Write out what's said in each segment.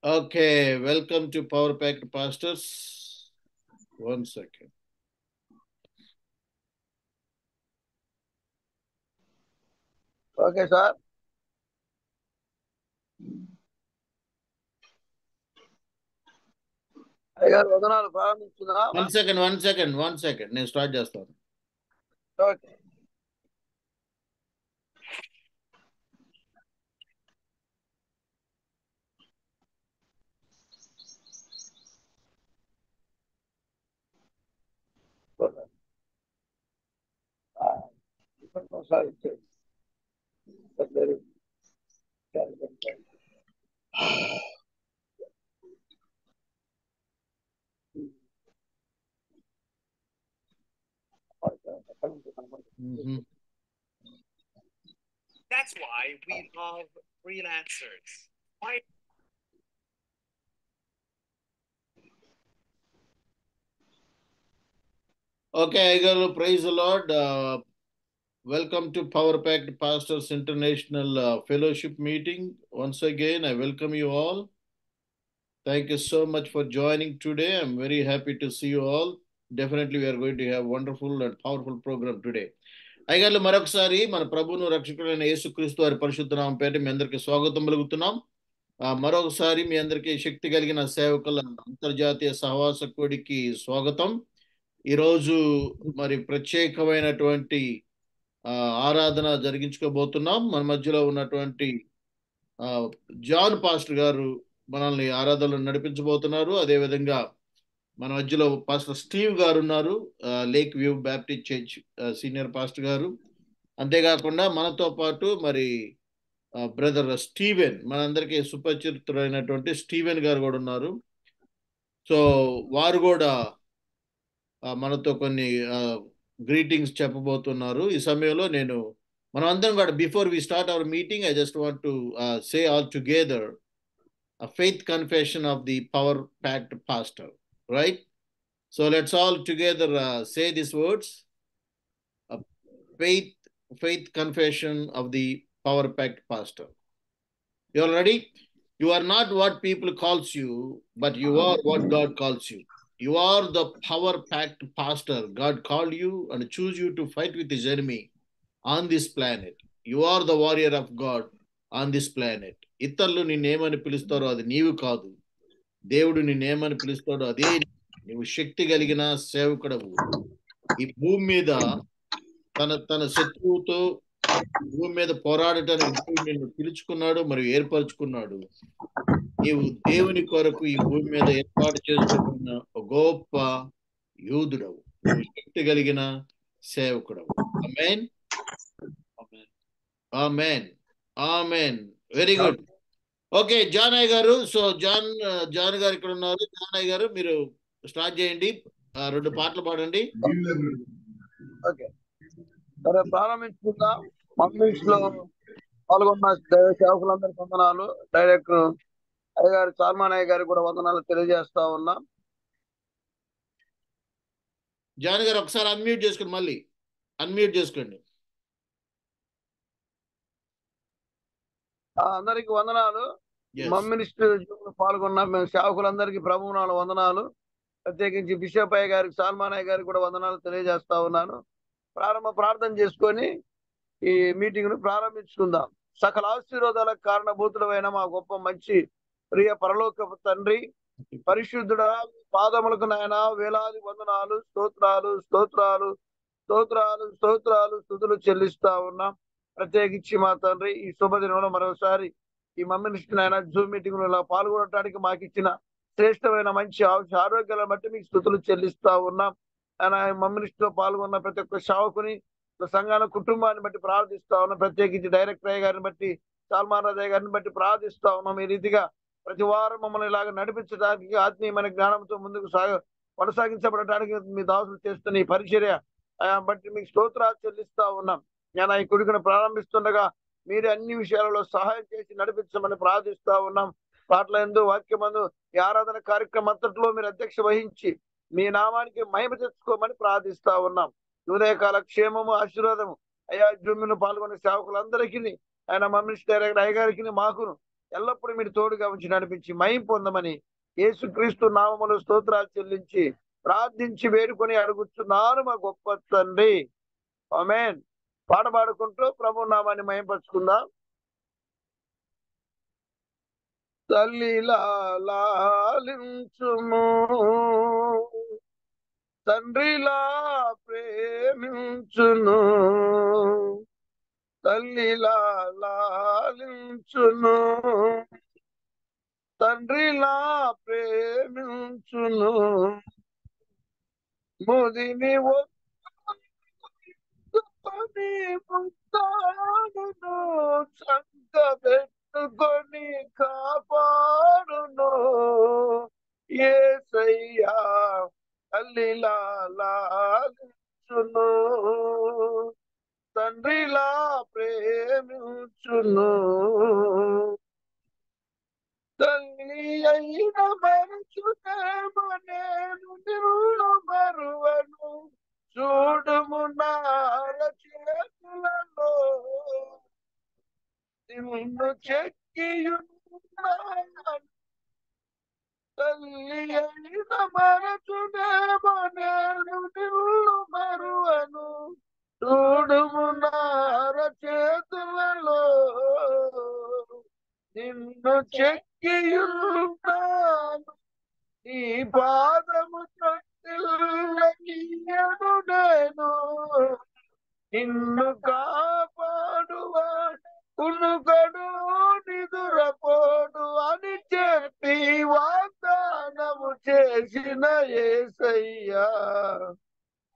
Okay, welcome to Power Packed Pastors. 1 second. Okay, sir. అయ్యగారు వదనాలు ప్రారంభించుదా? 1 second. నేను start చేస్తాను. Okay. ఒకసారి That's why we love freelancers. Why? Okay, Aigaru, praise the Lord. Welcome to Power Packed Pastors International Fellowship meeting. Once again, I welcome you all. Thank you so much for joining today. I'm very happy to see you all. Definitely, we are going to have wonderful and powerful program today. అయ్యగారు మరొకసారి మన ప్రభువును రక్షకుడైన యేసుక్రీస్తు వారి పరిశుద్ధ నామం పేట మీ అందరికీ స్వాగతం పలుకుతున్నాం. మరొకసారి మీ అందరికీ శక్తి కలిగిన సేవకుల అంతర్జాతీయ సహవాస కోడికి స్వాగతం. ఈరోజు మరి ప్రత్యేకమైనటువంటి ఆరాధన జరిగించుకోబోతున్నాం. మన మధ్యలో ఉన్నటువంటి జాన్ పాస్టర్ గారు మనల్ని ఆరాధనలు నడిపించబోతున్నారు. అదేవిధంగా మన మధ్యలో పాస్టర్ స్టీవ్ గారు ఉన్నారు, lake view Baptist church senior pastor గారు. అంతేకాకుండా మనతో పాటు మరి బ్రదర్ స్టీవెన్, మనందరికీ సుపరిచితుడైనటువంటి స్టీవెన్ గారు కూడా ఉన్నారు. సో వారు కూడా మనతో కొన్ని గ్రీటింగ్స్ చెప్పబోతున్నారు. ఈ సమయంలో మనం అందరం కూడా before we start our meeting, I just want to say all together a faith confession of the power packed pastor, right? So let's all together say these words. A faith confession of the power packed pastor. You all ready? You are not what people calls you, but you are what God calls you. You are the power packed pastor. God called you and choose you to fight with his enemy on this planet. You are the warrior of God on this planet. ఇతరులు నిన్నేమని పిలుస్తారో అది నీవు కాదు. దేవుడు నిన్నేమని పిలుస్తాడో అదే నువ్వు శక్తి కలిగిన సేవకుడవు. ఈ భూమి మీద తన శత్రువుతో భూమి మీద పోరాడటానికి దేవుడు నిన్ను పిలుచుకున్నాడు మరియు ఏర్పరచుకున్నాడు. నీవు దేవుని కొరకు ఈ భూమి మీద ఏర్పాటు చేసుకున్న ఒక గొప్ప యోధుడవు. నువ్వు శక్తి కలిగిన సేవకుడవు. ఆమేన్, ఆమేన్, ఆమేన్. Very good. ఓకే, జాన్ అయ్య గారు. సో జాన్ గారు ఇక్కడ ఉన్నారు. జాన్ అయ్య గారు మీరు స్టార్ట్ చేయండి. 2 పాటలు పాడండి. ఓకే, సరే ప్రారంభించుకుందాం. మమ్మీస్ లో పాల్గొన్న సేవకులందరికీ వందనాలు. డైరెక్టర్ అయ్యగారు చార్మాన్ అయ్య గారికి కూడా వందనాలు తెలియజేస్తా ఉన్నా. జాన్ గారు ఒకసారి అన్మ్యూట్ చేసుకోండి, మళ్ళీ అన్మ్యూట్ చేసుకోండి. అందరికి వందనాలు. మమ్మినిస్టర్ పాల్గొన్న మేము సేవకులందరికీ ప్రభువునాలు వందనాలు. ప్రత్యేకించి బిషప్ అయ్య గారికి, సాల్మాన్ అయ్య గారికి కూడా వందనాలు తెలియజేస్తా ఉన్నాను. ప్రార్థన చేసుకొని ఈ మీటింగ్ ను ప్రారంభించుకుందాం. సకల ఆశీర్వాదాలకు కారణభూతుడమైన మా గొప్ప మంచి ప్రియ పరలోకపు తండ్రి, పరిశుద్ధుడా, పాదములకు నాయన వేలాది వందనాలు, స్తోత్రాలు స్తోత్రాలు స్తోత్రాలు స్తోత్రాలు స్తుతులు చెల్లిస్తా ఉన్నాం. ప్రత్యేకించి మా తండ్రి ఈ శుభదినంలో మరోసారి ఈ మమ్మీనిస్టర్ ఆయన జూమ్ మీటింగ్ లో పాల్గొనడానికి మాకు ఇచ్చిన శ్రేష్టమైన మంచి ఆరోగ్యాలను బట్టి మీకు స్తుతులు చెల్లిస్తా ఉన్నాం. ఆయన మమ్మీనిస్టర్ లో పాల్గొన్న ప్రతి ఒక్క సేవకుని, సంఘాల కుటుంబాన్ని బట్టి ప్రార్థిస్తా ఉన్నాం. ప్రత్యేకించి డైరెక్టర్ అయ్య గారిని బట్టి, సాల్మాన్ రాజయ్య గారిని బట్టి ప్రార్థిస్తా ఉన్నాం. ఈ రీతిగా ప్రతి వారం మమ్మల్ని ఇలాగ నడిపించడానికి, ఆత్మీయమైన జ్ఞానంతో ముందుకు కొనసాగించబడటానికి మీ దాసులు చేస్తున్న ఈ పరిచర్య బట్టి మీకు స్తోత్రాలు చెల్లిస్తా ఉన్నాం. నేను ఈ కొడుకును ప్రారంభిస్తుండగా మీరు అన్ని విషయాలలో సహాయం చేసి నడిపించమని ప్రార్థిస్తా ఉన్నాం. పాటల యందు, వాక్యమందు, ఈ ఆరాధన కార్యక్రమం అంతట్లో మీరు అధ్యక్ష వహించి మీ నామానికి మహిమ తెచ్చుకోమని ప్రార్థిస్తా ఉన్నాం. ఉదయకాల క్షేమము, ఆశీర్వాదము అయ్యా జూమ్ను పాల్గొనే సేవకులందరికీ, ఆయన మమ్మీ డైరెక్టర్ అయ్య గారికి, మాకును ఎల్లప్పుడూ మీరు తోడుగా ఉంచి నడిపించి మహిమ పొందమని యేసుక్రీస్తు నామములో స్తోత్రాలు చెల్లించి ప్రార్థించి వేడుకొని అడుగుతున్నాను మా గొప్ప తండ్రి. ఆమేన్. పాట పాడుకుంటూ ప్రభు నామాన్ని మహిమపరుచుకుందాం. తల్లిలా లాలించుము, తండ్రిలా ప్రేమించును, తల్లిలా లాలించును, తండ్రిలా ప్రేమించును, ముదిని ఒత్తుకొని ముద్దాడును, చంక పెట్టుకొని కాపాడును యేసయ్యా. తల్లిలా లాలించును, తండ్రిలా ప్రేమించును, తల్లి అయిన మరచునేమో నేను నిన్ను మరువను, చూడుము నార చేతులలో నిన్ను చెక్కియున్నాను, తల్లి అయిన మరచునేమో నేను నిన్ను మరువను, చూడుము నార చేతులలో నిన్ను చెక్కియున్నాను, నీ పాదము తొట్టిల్లనీయను నేను, నిన్ను కాపాడువాడు కునుకడు నిదురపోడు అని చెప్పి వాగ్దానము చేసిన యేసయ్యా.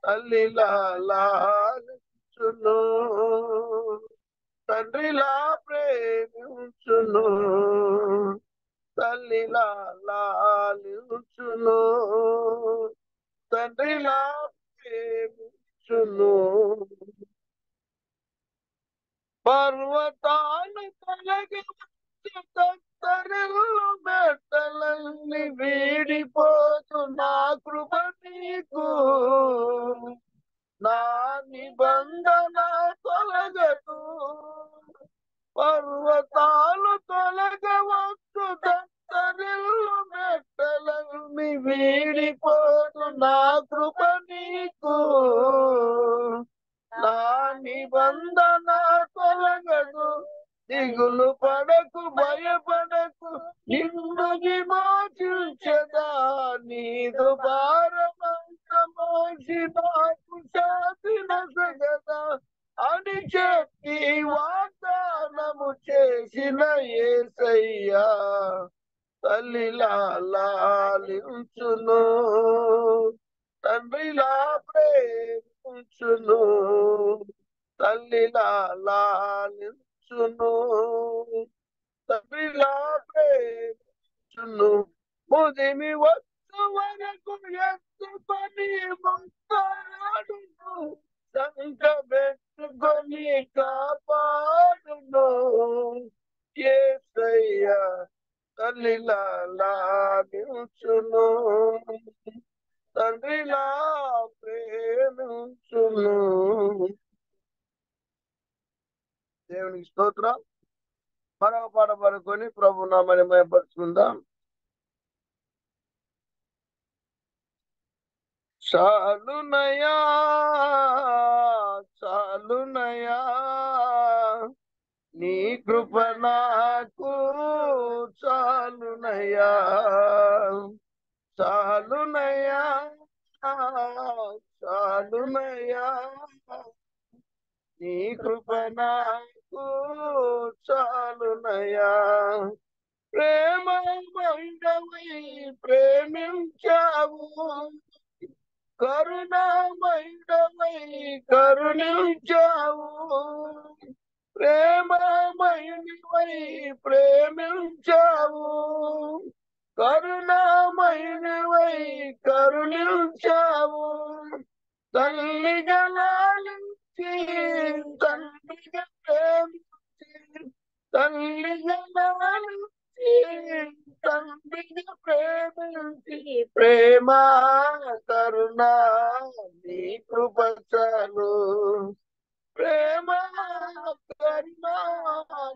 తల్లిలా లాలించును, తండ్రిలా ప్రేమించును, తల్లిలా లాలించును, తండ్రిలా ప్రేమించును. పర్వతాలు తొలగించు తత్తరిల్లు మెట్టలన్నీ వీడిపోదు నా కృప నీకు, నా నిబంధన తొలగదు, పర్వతాలు తొలగవచ్చు తత్తరిల్లు మెట్టలన్నీ వీడిపోదు నా కృప నీకు, నా నిబంధన తొలగదు, దిగులు పడకు భయపడకు, నిన్ను విమోచించదా, నీదు భారమంత మోసి నాకు శాంతిన సగదా అని చెప్పి వాగ్దానము చేసిన యేసయ్యా. తల్లిలా లాలించును, తండ్రిలా ప్రేమించును, తల్లిలా లాలించును, తండ్రిలా ప్రేమించును, ముదిమి వచ్చు వరకు ఎత్తుకొని ముద్దాడును, సంక పెట్టుకొని కాపాడును యేసయ్యా. తల్లిలా లాలించును, తండ్రిలా ప్రేమించును. దేవునికి స్తోత్రం. మరొక పాట పడుకొని ప్రభు నామని మహిమపరుచుకుందాం. చాలునయా చాలునయా నీ కృప నాకు చాలునయా, చాలునయా చాలునయా నీ కృప నాకు చాలునయా, ప్రేమమయుడవై ప్రేమించావు, కరుణామయుడవై కరుణించావు, ప్రేమమయునివై ప్రేమించావు, కరుణామయునివై కరుణించావు, తల్లిగా లాలించి తండ్రిగా ప్రేమించి, తల్లిగా లాలించి తండ్రిగా ప్రేమించి, ప్రేమ కరుణ నీ కృప చాలు, ప్రేమ కరుణ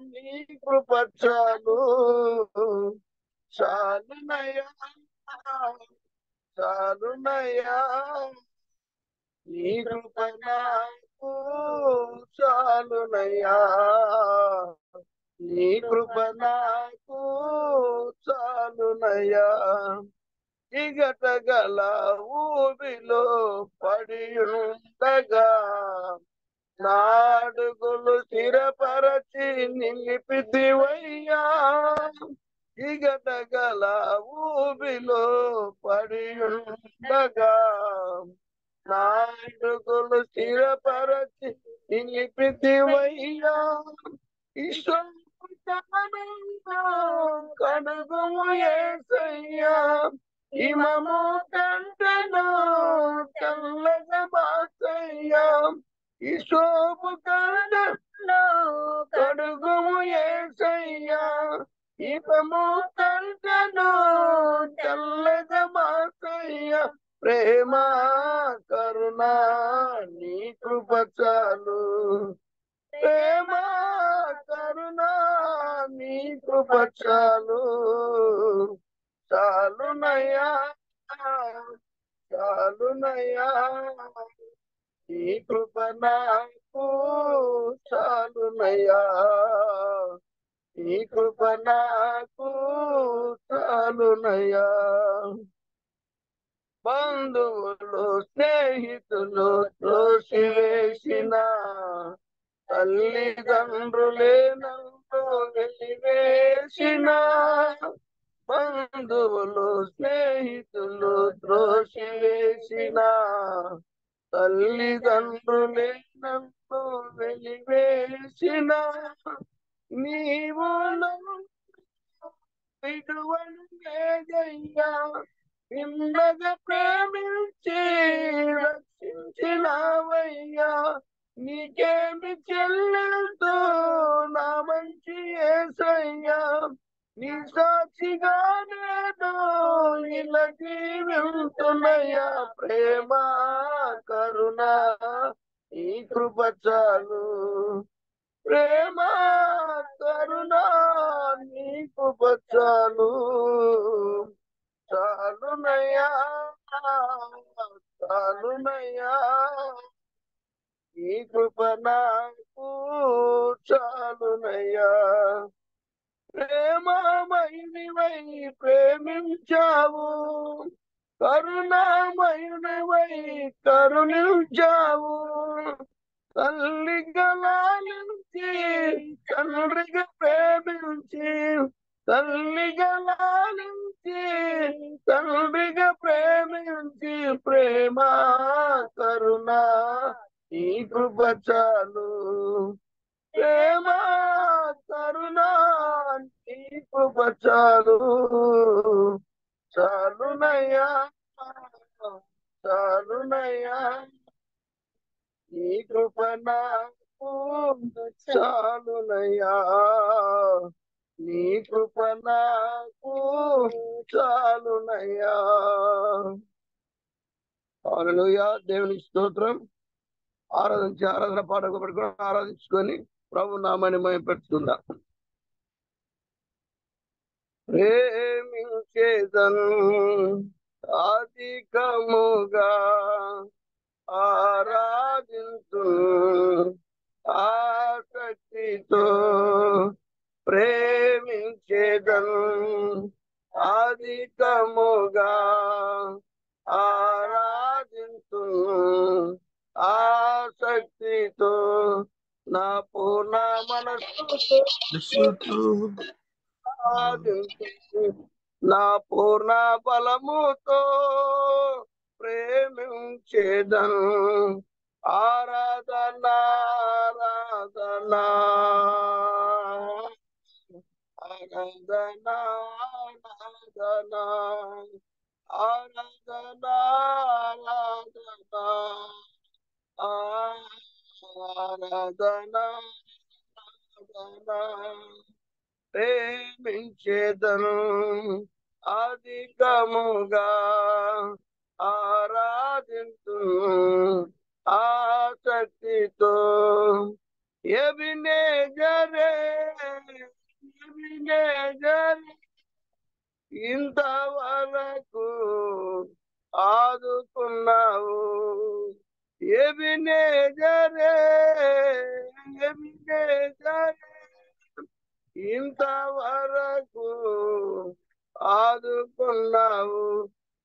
నీ కృప చాలు చాలునయ్యా చాలునయ్యా నీ కృప నాకు చాలునయ్యా నీ కృప నాకు చాలునయ్యా ఇగటగల ఊబిలో పడి ఉండగా నాడుగులు స్థిరపరచి నిలిపితివయ్యా ఇగటగల ఊబిలో పడి ఉండగా నాడుగులు స్థిరపరచి నిలిపితివయ్యా కనుగము యేసయ్యా ఇమము కంటను కల్లగా బాసయ్యా ఇశోపు కంటను కడుగుము యేసయ్యా ఇమము కంటను కల్లగా బాసయ్యా ప్రేమ కరుణ నీ కృప చాలు ప్రేమ కరుణ నీ కృప చాలు చాలునయ్యా చాలునయ్యా నీ కృప నాకు చాలునయ్యా నీ కృప నాకు చాలునయ్యా బంధువులు స్నేహితులు త్రోసివేసిన తల్లిదండ్రులే నన్ను వెలివేసిన బంధువులు స్నేహితులు త్రోసివేసిన తల్లిదండ్రులే నన్ను వెలివేసిన నీవు నన్ను విడువలేదయ్యా నిన్నగా ప్రేమించి రక్షించినావయ్యా నీకేమి చెల్లెలతో నా మంచి యేసయ్యా నీ సాక్షిగా నేను ఇలా జీవిస్తున్నయ్యా ప్రేమ కరుణ ఈ కృప చాలు ప్రేమ కరుణ నీ కృప చాలు చాలునయ్యా చాలునయ్యా నీ కృప నాకు చాలునయ్యా ప్రేమమయునివై ప్రేమించావు కరుణామయునివై కరుణించావు తల్లిగా లాలించి తండ్రిగా ప్రేమించి తల్లిగా లాలించి తండ్రిగా ప్రేమించి ప్రేమ కరుణ ఈ కృప చాలు ప్రేమ కరుణ ఈ కృప చాలు చాలునయ్యా చాలునయ్యా నీ కృప నాకు చాలునయ్యా నీ కృప నాకు చాలునయ్యా హల్లెలూయా దేవునికి స్తోత్రం ఆరాధన పాట పెట్టుకుని ఆరాధించుకొని ప్రభు నామాన్ని మహిమపరుచుకుందాం ప్రేమించేదను అధికముగా ఆరాధించు ఆసక్తితో ప్రేమించేదను అధికముగా ఆరాధించు ఆసక్తితో నా పూర్ణ మనస్సుతో నా పూర్ణ బలముతో ప్రేమించేదను ఆరాధన ఆరాధన ఆరాధన ఆరాధన ఆరాధన ఆరాధన ప్రేమించేదను అధికముగా ఆరాధించు ఆసక్తితో ఎబినేజరే ఎబినేజర్ ఇంతవరకు ఆదుకున్నావు. ఎబినేజరే ఎబినేజరే ఇంతవరకు ఆదుకున్నావు.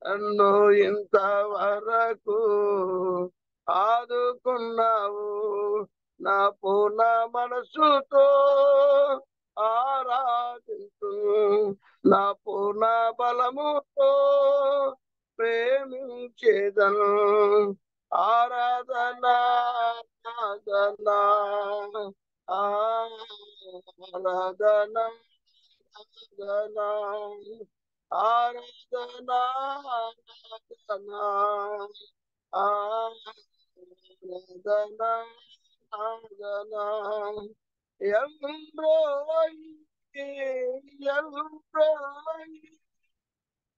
నన్ను ఇంతవరకు ఆదుకున్నావు. నా పూర్ణ మనసుతో ఆరాధించు. నా పూర్ణ బలముతో ప్రేమించేదను. ఆరాధన ఆరాధన ఆరాధన ఆరాధన ఆరాధన ఆరాధన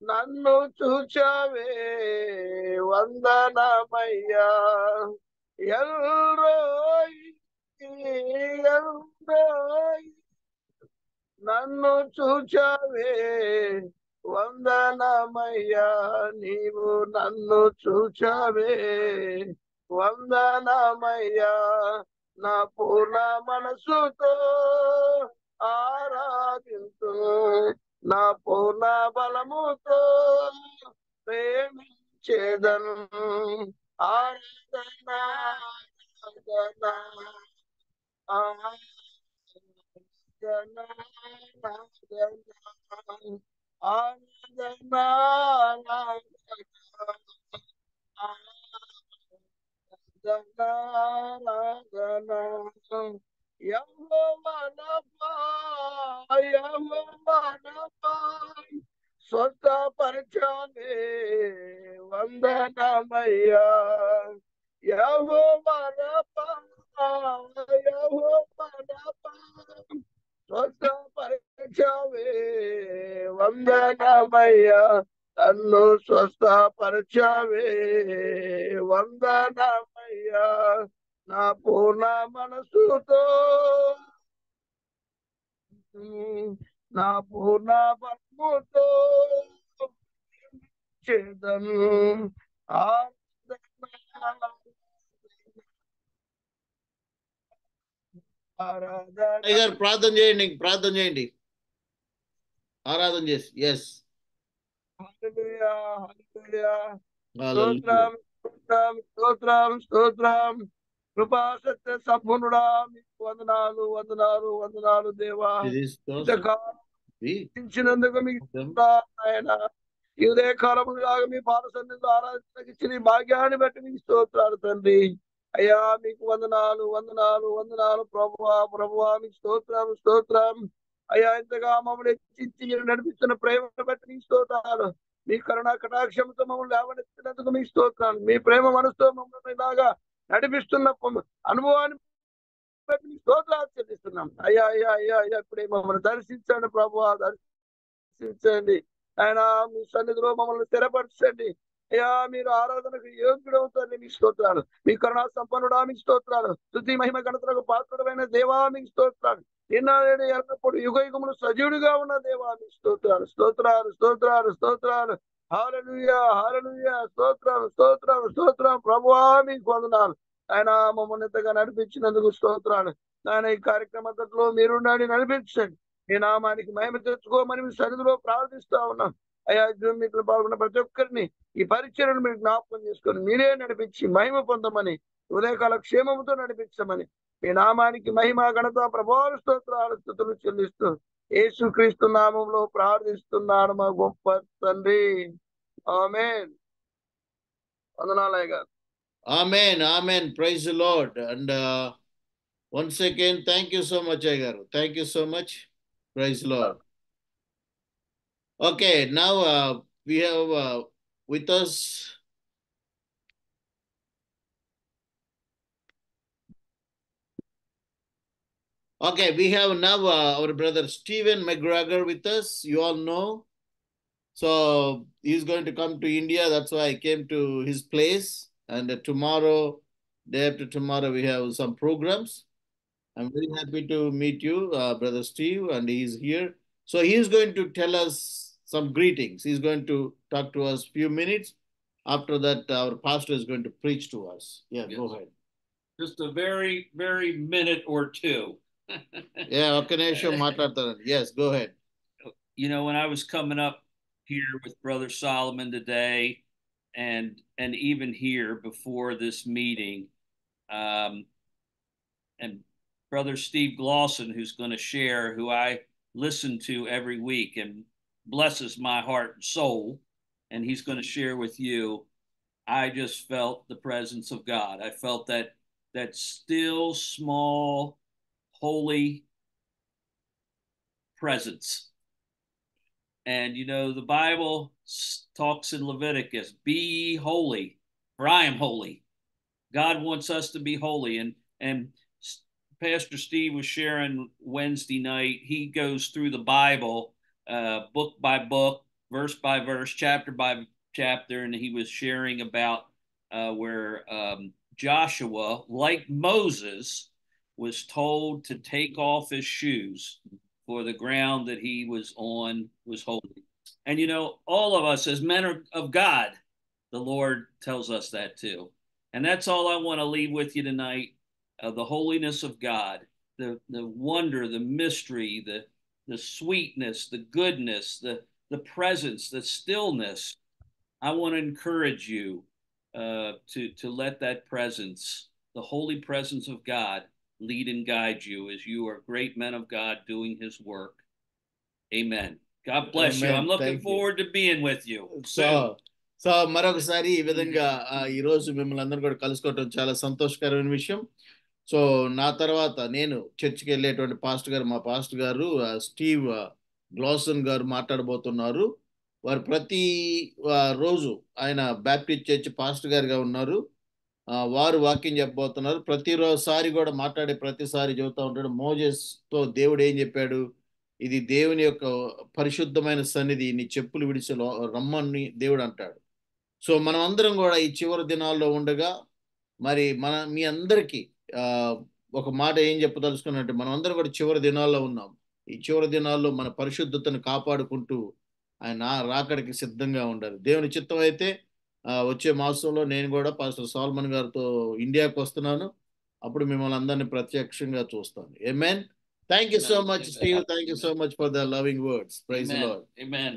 నన్ను చూచావే వందనమయ్యా. నన్ను చూచావే వందనమయ్యా. నీవు నన్ను చూచావే వందనమయ్యా. నా పూర్ణ మనసుతో ఆరాధించు. నా పూర్ణ బలముతో ప్రేమించేదను. ఆరాధన ఆరాధన ఆరాధన ఆరాధన స్వస్థపరచాలే వందనమయ్యా. స్వస్థపరచావే వందనమయ్యా. నన్ను స్వస్థపరచావే వందనమయ్యా. నా పూర్ణ మనసుతో నా పూర్ణ బలముతో చేదను. ప్రార్థన చేయండి, ప్రార్థన చేయండి, ఆరాధన చేసి. ఎస్, స్తోత్రం స్తోత్రం స్తోత్రం స్తోత్రం. కృపా సత్య సంపూర్ణుడా, మీకు వందనాలు వందనాలు వందనాలు దేవా. ఇంతకాలందుకు మీకు ఆయన ఈ ఉదయ కాలములాగా మీ పాద సన్నిధిలో ఆరాధనకి ఇచ్చిన భాగ్యాన్ని బట్టి మీకు స్తోత్రాలు తండ్రి. అయ్యా మీకు వందనాలు వందనాలు వందనాలు ప్రభువా ప్రభువా. మీకు స్తోత్రం స్తోత్రం. అయ్యా ఇంతగా మమ్మల్ని హెచ్చించి మీరు నడిపిస్తున్న ప్రేమను బట్టి మీకు స్తోత్రాలు. మీ కరుణ కటాక్షంతో మమ్మల్ని లేవనెత్తినందుకు మీకు స్తోత్రాలు. మీ ప్రేమ మనసుతో మమ్మల్ని ఇలాగా నడిపిస్తున్న అనుభవాన్ని బట్టి మీకు స్తోత్రాలు చెల్లిస్తున్నాం. అయ్యా అయ్యా అయ్యా అయ్యా ఇప్పుడే మమ్మల్ని దర్శించండి ప్రభువా, దర్శించండి ఆయన. మీ సన్నిధిలో మమ్మల్ని స్థిరపరచండి అయ్యా. మీరు ఆరాధనకు యోగ్యుడు అవుతారని మీకు స్తోత్రాలు. మీ కరుణా సంపన్నుడా మీకు స్తోత్రాలు. స్తుతి మహిమ ఘనతలకు పాత్రుడమైన దేవా మీకు స్తోత్రాలు. నిన్నటి ఎల్లప్పుడు యుగ యుగములు సజీవుడిగా ఉన్న దేవా మీకు స్తోత్రాలు స్తోత్రాలు స్తోత్రాలు స్తోత్రాలు. హల్లెలూయా హల్లెలూయా. స్తోత్రం స్తోత్రం స్తోత్రం ప్రభువా మీకు వందనాలు. ఆయన మమ్మల్ని ఇంతగా నడిపించినందుకు స్తోత్రాలు. ఆయన ఈ కార్యక్రమంలో మీరు నడిపించండి. మీ నామానికి మహిమ తెచ్చుకోమని మీ సన్నిధిలో ప్రార్థిస్తా ఉన్నాం. అయ్యా జూమ్ మీట్లో పాల్గొన్న ప్రతి ఒక్కరిని ఈ పరిచయను మీరు జ్ఞాపకం చేసుకొని మీరే నడిపించి మహిమ పొందమని, ఉదయకాల క్షేమముతో నడిపించమని మీ నామానికి మహిమ ఘనత ప్రభావాలు స్తోత్రాలు స్తుతులు చెల్లిస్తూ యేసుక్రీస్తు నామంలో ప్రార్థిస్తున్నాను మా గొప్ప తండ్రి. ఆమేన్. వందనాలయ్య గారు. Amen, amen. Praise the Lord. And once again, thank you so much, Ayagaru. Thank you so much. Praise the Lord. Okay, now we have with us okay, we have now our brother Stephen McGregor with us. You all know. So he's going to come to India. That's why I came to his place. And tomorrow, day after tomorrow, we have some programs. I'm very happy to meet you, Brother Steve, and he's here. So he's going to tell us some greetings. He's going to talk to us a few minutes. After that, our pastor is going to preach to us. Yeah, Yes. Go ahead. Just a very, very minute or two. Yeah, yes, go ahead. You know, when I was coming up here with Brother Solomon today, and even here before this meeting, and Brother Steve Glosson, who's going to share, who I listen to every week and blesses my heart and soul, and he's going to share with you. I just felt the presence of God. I felt that still small, holy presence. And you know, the Bible talks in Leviticus, be holy, for I am holy. God wants us to be holy. And Pastor Steve was sharing Wednesday night. He goes through the Bible, book by book, verse by verse, chapter by chapter, and he was sharing about where Joshua, like Moses, was told to take off his shoes, for the ground that he was on was holy. And you know, all of us as men of God, the Lord tells us that too. And that's all I want to leave with you tonight. The holiness of God, the wonder, the mystery, the sweetness, the goodness, the presence, the stillness. I want to encourage you to let that presence, the holy presence of God, lead and guide you as you are great men of God doing his work. Amen. God bless you. Amen. I'm looking Thank you. forward to being with you. So మరొకసారి ఈ విధంగా ఈ రోజు మిమ్మల్ని అందరూ కూడా కలుసుకోవటం చాలా సంతోషకరమైన విషయం. సో నా తర్వాత నేను చర్చికి వెళ్ళేటువంటి పాస్టర్ గారు, మా పాస్టర్ గారు స్టీవ్ గ్లాసన్ గారు మాట్లాడబోతున్నారు. వారు ప్రతి రోజు ఆయన బ్యాప్టిస్ట్ చర్చ్ పాస్టర్ గారుగా ఉన్నారు. వారు వాక్యం చెప్పబోతున్నారు. ప్రతిసారి కూడా మాట్లాడే ప్రతిసారి చెబుతూ ఉంటాడు, మోజెస్తో దేవుడు ఏం చెప్పాడు, ఇది దేవుని యొక్క పరిశుద్ధమైన సన్నిధి, నీ చెప్పులు విడిచి రమ్మని దేవుడు అంటాడు. సో మనం అందరం కూడా ఈ చివరి దినాల్లో ఉండగా మరి మీ అందరికీ ఒక మాట ఏం చెప్పదలుచుకున్నట్టు, మనం అందరం కూడా చివరి దినాల్లో ఉన్నాం. ఈ చివరి దినాల్లో మన పరిశుద్ధతను కాపాడుకుంటూ ఆయన రాకడికి సిద్ధంగా ఉండాలి. దేవుని చిత్తం అయితే వచ్చే మాసంలో నేను కూడా పాస్టర్ సాల్మన్ గారితో ఇండియాకి వస్తున్నాను. అప్పుడు మిమ్మల్ని అందరినీ ప్రత్యక్షంగా చూస్తాను. ఆమేన్. Thank you so much, Steve. Thank you so much for the loving words. Praise the Lord. Amen.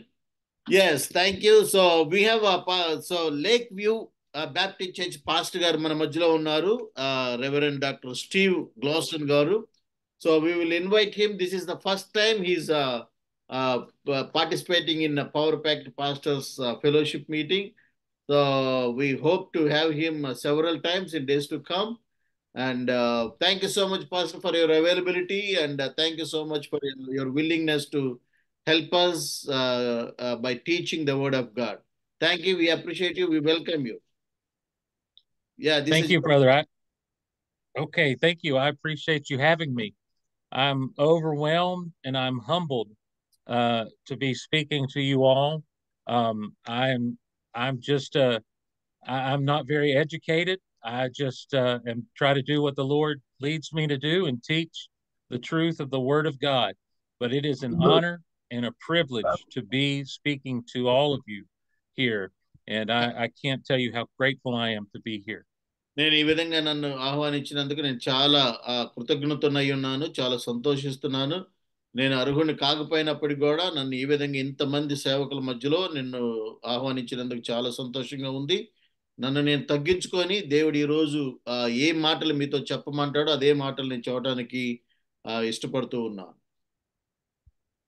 Yes, thank you. So we have Lakeview Baptist Church pastor garu mana madhyalo unnaru, Reverend Dr. Steve Glosson garu. So we will invite him. This is the first time he's participating in a Power Pact Pastors Fellowship meeting. So we hope to have him several times in days to come. And thank you so much, Pastor, for your availability, and thank you so much for your willingness to help us by teaching the Word of God. Thank you. We appreciate you. We welcome you. Yeah. Thank you, brother. Okay, thank you. I appreciate you having me. I'm overwhelmed and I'm humbled to be speaking to you all. I'm just I'm not very educated. I just am try to do what the Lord leads me to do and teach the truth of the Word of God. But it is an honor and a privilege to be speaking to all of you here. And I can't tell you how grateful I am to be here. నేను ఈ విధంగా నన్ను ఆహ్వానించినందుకు నేను చాలా కృతజ్ఞతనై ఉన్నాను, చాలా సంతోషిస్తున్నాను. నేను అర్హుని కాకపోయినప్పటికీ కూడా నన్ను ఈ విధంగా ఇంతమంది సేవకుల మధ్యలో నిన్ను ఆహ్వానించినందుకు చాలా సంతోషంగా ఉంది. నన్ను నేను తగ్గించుకొని దేవుడు ఈరోజు ఏ మాటలు మీతో చెప్పమంటాడో అదే మాటలు నేను చెప్పడానికి ఇష్టపడుతూ ఉన్నాను.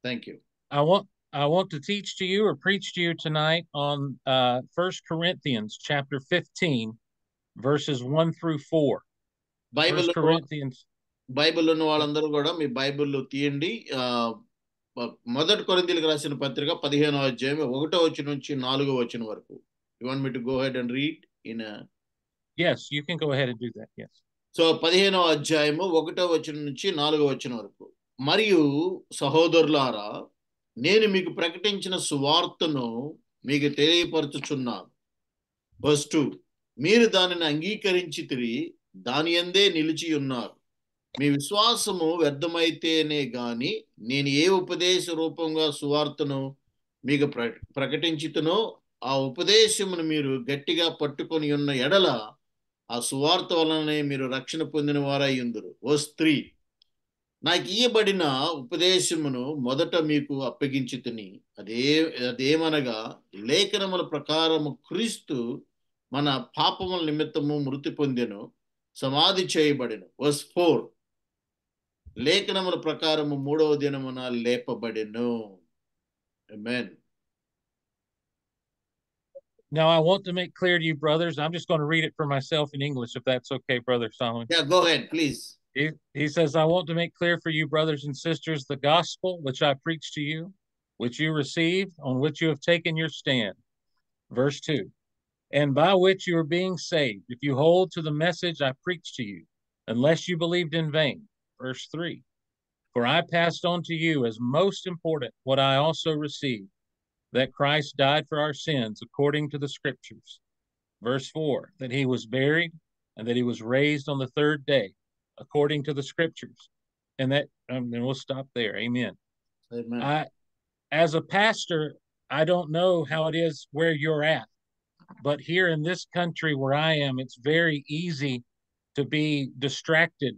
Thank you. I want to teach to you or preach to you tonight on 1 Corinthians chapter 15 verses 1 through 4. Bible ఉన్న వాళ్ళందరూ కూడా మీ బైబిల్ తీయండి. మొదటి కొరింథీయులకు రాసిన పత్రిక 15వ అధ్యాయం 1వ వచనం నుంచి 4వ వచనం వరకు. You want me to go ahead and read in a... Yes, you can go ahead and do that. Yes. So 15వ అధ్యాయము 1వ వచనం నుంచి 4వ వచనం వరకు. మరియు సహోదరులారా, నేను మీకు ప్రకటించిన సువార్తను మీకు తెలియపరచుచున్నాను. Verse 2, మీరు దానిని అంగీకరించితిరి, దాని యందే నిలిచి ఉన్నారు, మీ విశ్వాసము వ్యర్థమైతేనే గాని నేను ఏ ఉపదేశ రూపంగా సువార్తను మీకు ప్రకటించుతునో ఆ ఉపదేశమును మీరు గట్టిగా పట్టుకొని ఉన్న ఎడల ఆ సువార్త వలననే మీరు రక్షణ పొందిన వారై ఉందురు. వర్స్ 3, నాకు ఇయ్యబడిన ఉపదేశమును మొదట మీకు అప్పగించుతుని అదేమనగా లేఖనముల ప్రకారము క్రీస్తు మన పాపముల నిమిత్తము మృతి పొందెను, సమాధి చేయబడెను. వర్స్ 4, లేఖనముల ప్రకారము మూడవ దినమున లేపబడెను. ఆమేన్. Now, I want to make clear to you, brothers, I'm just going to read it for myself in English, if that's okay, Brother Solomon. Yeah, go ahead, please. He says, I want to make clear for you, brothers and sisters, the gospel which I preached to you, which you received, on which you have taken your stand. Verse 2, and by which you are being saved, if you hold to the message I preached to you, unless you believed in vain. Verse 3, for I passed on to you as most important what I also received, that Christ died for our sins according to the scriptures. Verse 4, that he was buried and that he was raised on the third day according to the scriptures. And that, and we'll stop there. Amen. Amen. As a pastor, I don't know how it is where you're at, but here in this country where I am, it's very easy to be distracted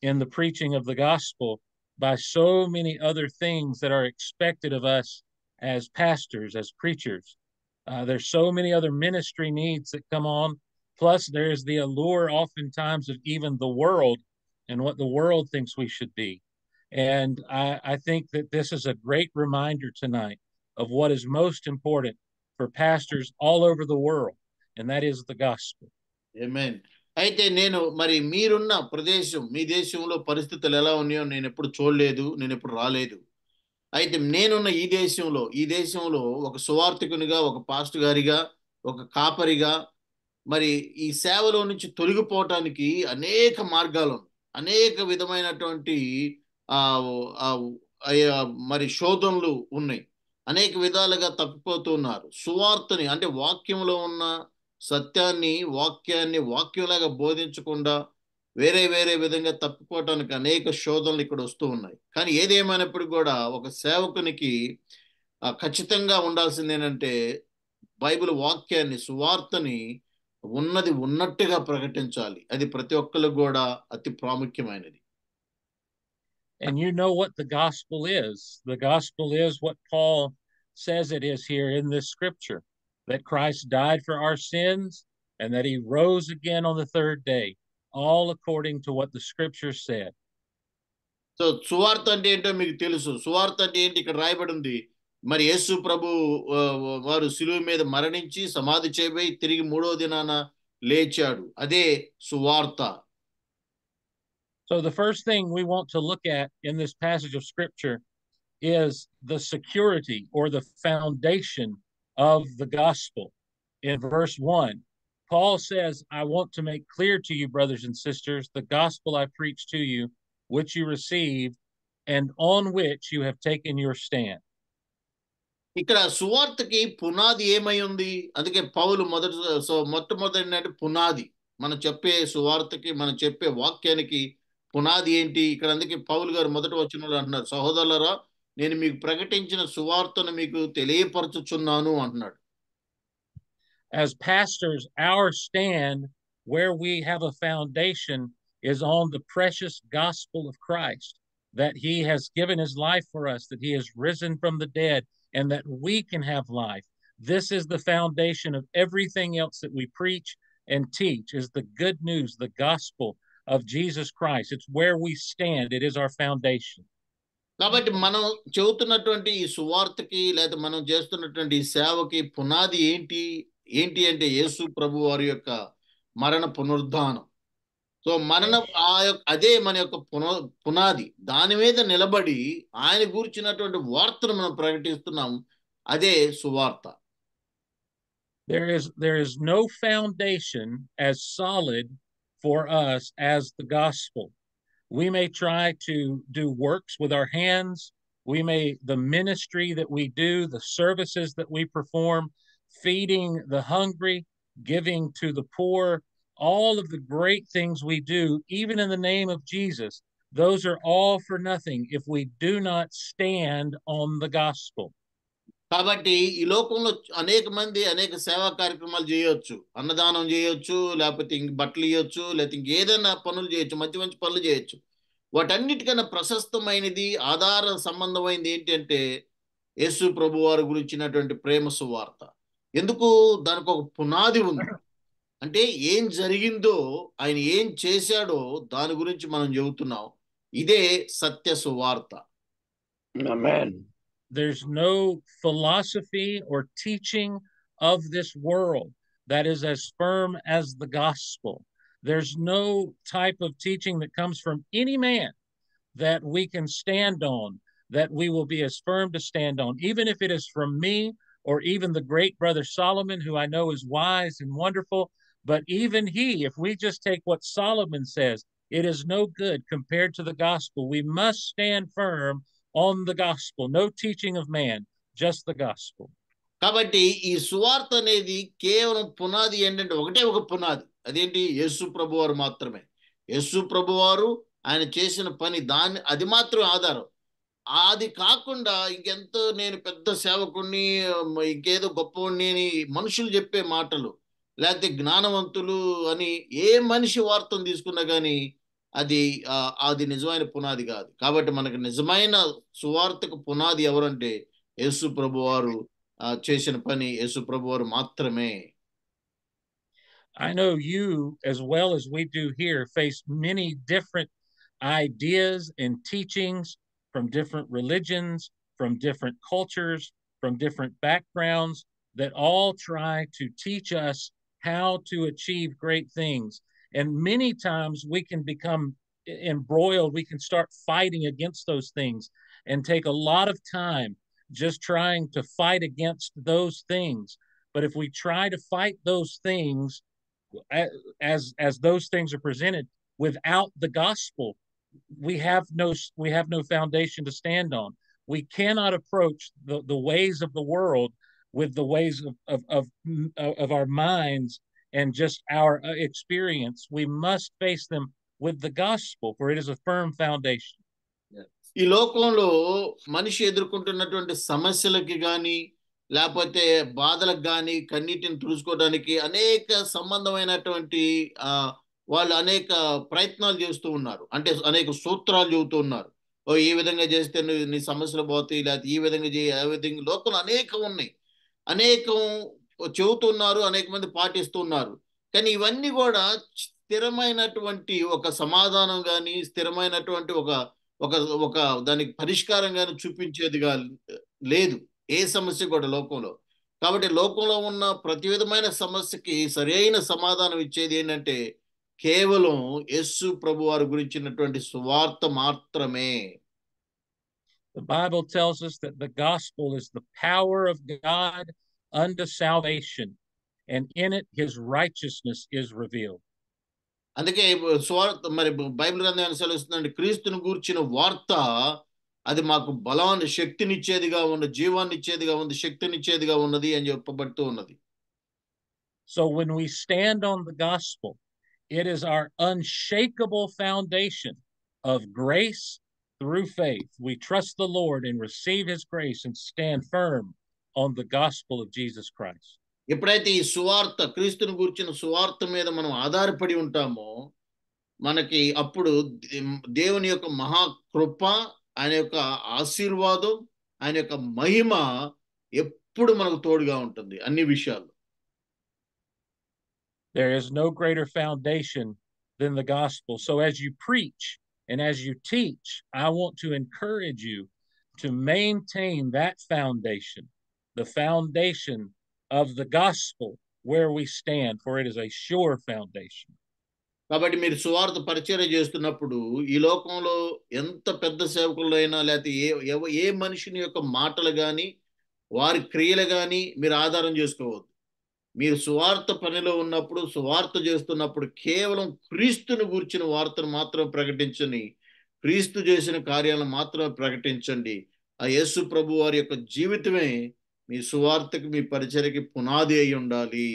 in the preaching of the gospel by so many other things that are expected of us as pastors, as preachers. There's so many other ministry needs that come on. Plus, there's the allure oftentimes of even the world and what the world thinks we should be. And I think that this is a great reminder tonight of what is most important for pastors all over the world, and that is the gospel. Amen. అయితే నేను మరి మీరున్న ప్రదేశం, మీ దేశంలో పరిస్థితులు ఎలా ఉన్నాయో నేను ఎప్పుడు చూడలేదు, నేను ఎప్పుడు రాలేదు. అయితే నేనున్న ఈ దేశంలో ఒక సువార్థికునిగా, ఒక పాస్టర్ గారిగా, ఒక కాపరిగా మరి ఈ సేవలో నుంచి తొలగిపోవటానికి అనేక మార్గాలు ఉన్నాయి, అనేక విధమైనటువంటి మరి శోధనలు ఉన్నాయి, అనేక విధాలుగా తప్పిపోతున్నారు. సువార్తని అంటే వాక్యంలో ఉన్న సత్యాన్ని, వాక్యంలాగా బోధించకుండా వేరే విధంగా తప్పిపోవటానికి అనేక శోధనలు ఇక్కడ వస్తూ ఉన్నాయి. కానీ ఏదేమైనప్పటికీ కూడా ఒక సేవకునికి ఖచ్చితంగా ఉండాల్సింది ఏంటంటే బైబిల్ వాక్యాన్ని, సువార్తని ఉన్నది ఉన్నట్టుగా ప్రకటించాలి. అది ప్రతి ఒక్కరికి కూడా అతి ప్రాముఖ్యమైనది. And you know what the gospel is. The gospel is what Paul says it is here in this scripture, that Christ died for our sins and that he rose again on the third day, all according to what the scripture said. So సువార్త అంటే ఏంటో మీకు తెలుసు. సువార్త అంటే ఏంటి ఇక్కడ రాయబడి ఉంది. మరి యేసు ప్రభు వారు శిలువ మీద మరణించి సమాధి చేయబోయి తిరిగి మూడో దినాన లేచాడు. అదే సువార్త. So the first thing we want to look at in this passage of scripture is the security or the foundation of the gospel. In verse 1, Paul says, I want to make clear to you, brothers and sisters, the gospel I preached to you, which you received, and on which you have taken your stand. ఇక్కడ సువార్తకి పునాది ఏమై ఉంది? అందుకే పౌలు మొట్టమొదటి ఏంటంటే పునాది. మనం చెప్పే సువార్తకి, మనం చెప్పే వాక్యానికి పునాది ఏంటి? ఇక్కడ అందుకే పౌలు గారు మొదటి వచనంలో అంటున్నారు, సహోదరులారా నేను మీకు ప్రకటించిన సువార్తను మీకు తెలియపరచుచున్నాను అంటున్నాడు. As pastors, our stand where we have a foundation is on the precious gospel of Christ, that he has given his life for us, that he has risen from the dead, and that we can have life. This is the foundation of everything else that we preach and teach, is the good news, the gospel of Jesus Christ. It's where we stand. It is our foundation. కాబట్టి మనం చెబుతున్నటువంటి ఈ సువార్తకి లేదా మనం చేస్తున్నటువంటి ఈ సేవకి పునాది ఏంటి అంటే యేసు ప్రభు వారి యొక్క మరణ పునరుద్ధానం. సో అదే మన యొక్క పునాది. దాని మీద నిలబడి ఆయన గురించినటువంటి వార్తను మనం ప్రకటిస్తున్నాం. అదే సువార్త. There is no foundation as solid for us as the gospel. We may try to do works with our hands. The ministry that we do, the services that we perform, feeding the hungry, giving to the poor, all of the great things we do, even in the name of Jesus, those are all for nothing if we do not stand on the gospel. కాబట్టి ఈ లోకంలో అనేక మంది అనేక సేవా కార్యక్రమాలు చేయొచ్చు, అన్నదానం చేయొచ్చు, లేకపోతే ఇంక బట్టలు ఇవ్వచ్చు, లేకపోతే ఇంకేదైనా పనులు చేయొచ్చు, మంచి మంచి పనులు చేయొచ్చు. వాటన్నిటికన్నా ప్రశస్తమైనది, ఆధార సంబంధమైనది ఏంటంటే యేసు ప్రభు వారి గురించినటువంటి ప్రేమ సువార్త. ఎందుకు? దానికి ఒక పునాది ఉంది. అంటే ఏం జరిగిందో, ఆయన ఏం చేశాడో దాని గురించి మనం చెబుతున్నాం. ఇదే సత్య సువార్త. Amen. There's no philosophy or teaching of this world that is as firm as the gospel. There's no type of teaching that comes from any man that we can stand on, that we will be as firm to stand on, even if it is from me or even the great brother Solomon, who I know is wise and wonderful. But even he, if we just take what Solomon says, it is no good compared to the gospel. We must stand firm on the gospel. No teaching of man, just the gospel. కాబట్టి ఈ సువార్త అనేది కేవలం పునాది ఏంటంటే ఒకటే ఒక పునాది. అదేంటి? యేసు ప్రభువారు మాత్రమే. యేసు ప్రభువారు ఆయన చేసిన పని, అది మాత్రం ఆధారం. అది కాకుండా ఇంకెంతో నేను పెద్ద సేవకుణ్ణి, ఇంకేదో గొప్పవాణ్ణి అని మనుషులు చెప్పే మాటలు, లేకపోతే జ్ఞానవంతులు అని ఏ మనిషి వార్తను తీసుకున్నా కానీ అది నిజమైన పునాది కాదు. కాబట్టి మనకు నిజమైన సువార్తకు పునాది ఎవరంటే యేసు ప్రభువారు చేసిన పని, యేసు ప్రభువారు మాత్రమే. I know you, as well as we do here, face many different ideas and teachings from different religions, from different cultures, from different backgrounds, that all try to teach us how to achieve great things. And many times we can become embroiled. We can start fighting against those things and take a lot of time just trying to fight against those things. But if we try to fight those things as those things are presented without the gospel, we have no foundation to stand on. We cannot approach the ways of the world with the ways of our minds and just our experience. We must face them with the gospel, for it is a firm foundation. ఈ లోకంలో మనిషి ఎదుర్కొంటున్నటువంటి సమస్యలకి కానీ, లేకపోతే బాధలకు కానీ, కన్నీటిని తుడుచుకోవడానికి అనేక సంబంధమైనటువంటి వాళ్ళు అనేక ప్రయత్నాలు చేస్తూ ఉన్నారు. అంటే అనేక సూత్రాలు చెబుతూ ఉన్నారు. ఈ విధంగా చేస్తే నీ సమస్యలు పోతాయి, లేకపోతే ఈ విధంగా చేయి, ఆ విధంగా. లోకంలో అనేకం ఉన్నాయి, అనేకం చెబుతున్నారు, అనేక మంది పాటిస్తున్నారు. కానీ ఇవన్నీ కూడా స్థిరమైనటువంటి ఒక సమాధానం కానీ, స్థిరమైనటువంటి ఒక దానికి పరిష్కారం కానీ చూపించేదిగా లేదు ఏ సమస్య కూడా లోకంలో. కాబట్టి లోకంలో ఉన్న ప్రతి విధమైన సమస్యకి సరైన సమాధానం ఇచ్చేది ఏంటంటే కేవలం యేసు ప్రభువారి గురించినటువంటి సువార్త మాత్రమే. The Bible tells us that the gospel is the power of God unto salvation, and in it his righteousness is revealed. అందుకే సువార్త, మరి బైబిల్ గ్రంథం సెలవిస్తుందండి, క్రీస్తుని గూర్చిన వార్త అది మాకు బలాన్ని, శక్తినిచ్చేదిగా ఉన్నది, జీవాన్ని ఇచ్చేదిగా ఉంది, శక్తినిచ్చేదిగా ఉన్నది అని చెప్పబడుతూ ఉన్నది. So when we stand on the gospel, it is our unshakable foundation of grace through faith. We trust the Lord and receive his grace and stand firm on the gospel of Jesus Christ. ఎప్పుడైతే ఈ సువార్త, క్రీస్తుని గూర్చిన సువార్త మీద మనం ఆధారపడి ఉంటామో, మనకి అప్పుడు దేవుని యొక్క మహాకృప, ఆయన యొక్క ఆశీర్వాదం, ఆయన యొక్క మహిమ ఎప్పుడు మనకు తోడుగా ఉంటుంది అన్ని విషయాల్లో. There is no greater foundation than the gospel. So as you preach and as you teach, I want to encourage you to maintain that foundation, the foundation of the gospel where we stand, for it is a sure foundation. కాబట్టి మీరు సువార్త పరిచర్య చేస్తున్నప్పుడు ఈ లోకంలో ఎంత పెద్ద సేవకులైనా, లేకపోతే ఏ మనిషిని యొక్క మాటలు కానీ, వారి క్రియలు కానీ మీరు ఆధారం చేసుకోవద్దు. మీరు సువార్త పనిలో ఉన్నప్పుడు, సువార్త చేస్తున్నప్పుడు కేవలం క్రీస్తుని గూర్చిన వార్తను మాత్రం ప్రకటించండి, క్రీస్తు చేసిన కార్యాలను మాత్రమే ప్రకటించండి. ఆ యేసు ప్రభు వారి యొక్క జీవితమే మీ సువార్తకి, మీ పరిచర్యకి పునాది అయి ఉండాలి.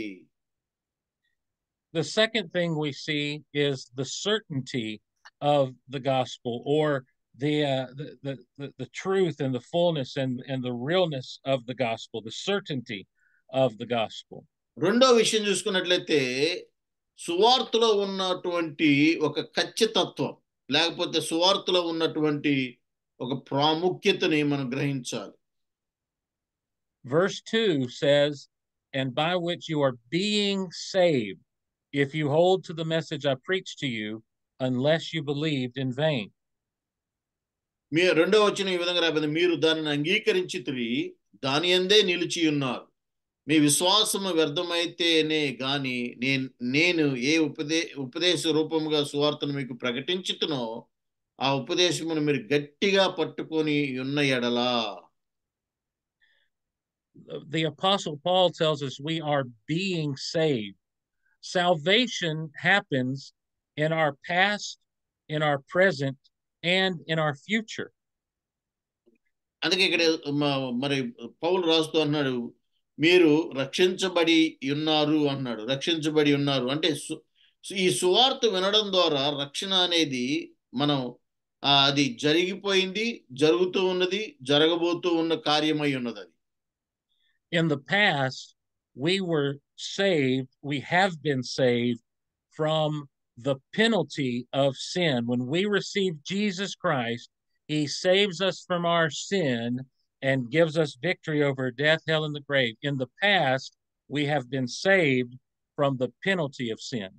The second thing we see is the certainty of the gospel, or the truth and the fullness and the realness of the gospel, the certainty of the gospel. రెండో విషయం చూసుకున్నట్లయితే సువార్తలో ఉన్నటువంటి ఒక ఖచ్చితత్వం, లేకపోతే సువార్తలో ఉన్నటువంటి ఒక ప్రాముఖ్యతని మనం గ్రహించాలి. Verse 2 says, and by which you are being saved, if you hold to the message I preached to you, unless you believed in vain. మీ రెండో వచనం ఈ విధంగా రాబోతుంది, మీరు దానిని అంగీకరించితిరి, దాని యందే నిలిచి ఉన్నారు, మీ విశ్వాసము వ్యర్థమైతేనే గాని నేను ఏ ఉపదేశ రూపముగా సువార్తను మీకు ప్రకటించుతునో ఆ ఉపదేశమును మీరు గట్టిగా పట్టుకొని ఉన్న ఎడలా. The Apostle Paul tells us we are being saved. Salvation happens in our past, in our present, and in our future. అందుకే ఇక్కడ మరి పౌలు రాస్తూ అన్నాడు, మీరు రక్షించబడి ఉన్నారు అన్నాడు. రక్షించబడి ఉన్నారు అంటే ఈ సువార్త వినడం ద్వారా రక్షణ అనేది మనం అది జరిగిపోయింది, జరుగుతూ ఉన్నది, జరగబోతూ ఉన్న కార్యమై ఉన్నది. అది In the past, we were saved, we have been saved from the penalty of sin. When we receive Jesus Christ, he saves us from our sin and gives us victory over death, hell, and the grave. In the past, we have been saved from the penalty of sin.